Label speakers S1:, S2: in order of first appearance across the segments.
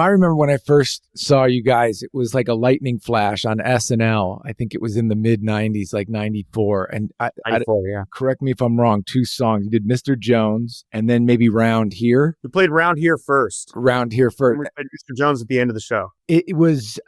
S1: I remember when I first saw you guys, it was like a lightning flash on SNL. I think it was in the mid 90s, like 94. And
S2: 94, yeah.
S1: Correct me if I'm wrong, 2 songs. You did Mr. Jones and then maybe Round Here.
S2: We played Round Here first.
S1: Round Here first.
S2: And we played Mr. Jones at the end of the show.
S1: It was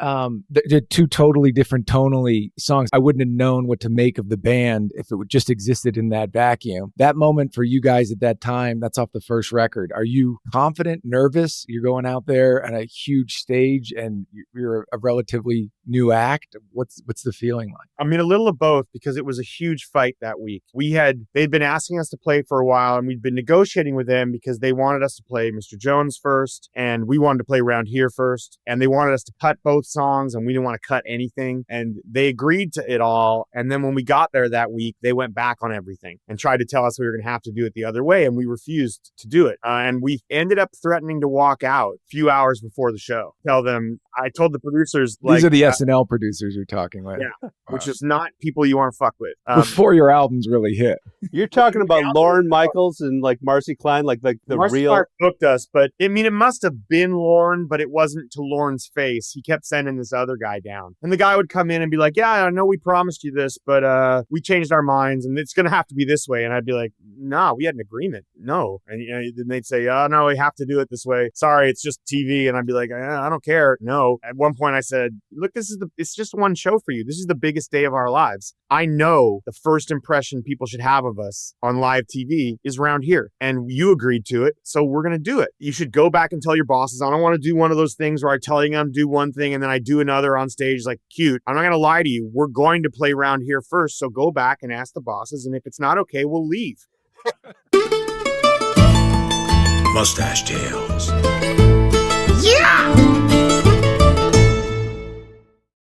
S1: they're 2 totally different tonally songs. I wouldn't have known what to make of the band if it would just existed in that vacuum. That moment for you guys at that time, that's off the first record. Are you confident, nervous? You're going out there on a huge stage and you're a relatively new act. What's the feeling like?
S2: I mean, a little of both, because it was a huge fight that week. They'd been asking us to play for a while, and we'd been negotiating with them because they wanted us to play Mr. Jones first, and we wanted to play Round Here first, and they wanted us to cut both songs, and we didn't want to cut anything, and they agreed to it all. And then when we got there that week, they went back on everything and tried to tell us we were going to have to do it the other way, and we refused to do it. And we ended up threatening to walk out a few hours before the show. I told the producers,
S1: these are the SNL producers you're talking with.
S2: Yeah, which is not people you want to fuck with.
S1: Before your albums really hit.
S3: You're talking about Lorne Michaels and like Marcy Klein, like the
S2: Marcy
S3: real.
S2: Clark booked us, but I mean, it must have been Lorne, but it wasn't to Lorne's face. He kept sending this other guy down, and the guy would come in and be like, "Yeah, I know we promised you this, but we changed our minds, and it's going to have to be this way." And I'd be like, "No, we had an agreement. No." And then they'd say, "Oh no, we have to do it this way. Sorry, it's just TV." And I'd be like, "I don't care." No. At one point, I said, "Look, it's just one show for you. This is the biggest day of our lives. I know the first impression people should have of us on live TV is Round Here, and you agreed to it, so we're going to do it. You should go back and tell your bosses, I don't want to do one of those things where I tell you I'm do one thing and then I do another on stage, like cute. I'm not going to lie to you. We're going to play Round Here first, so go back and ask the bosses, and if it's not okay, we'll leave."
S4: Mustache Tales.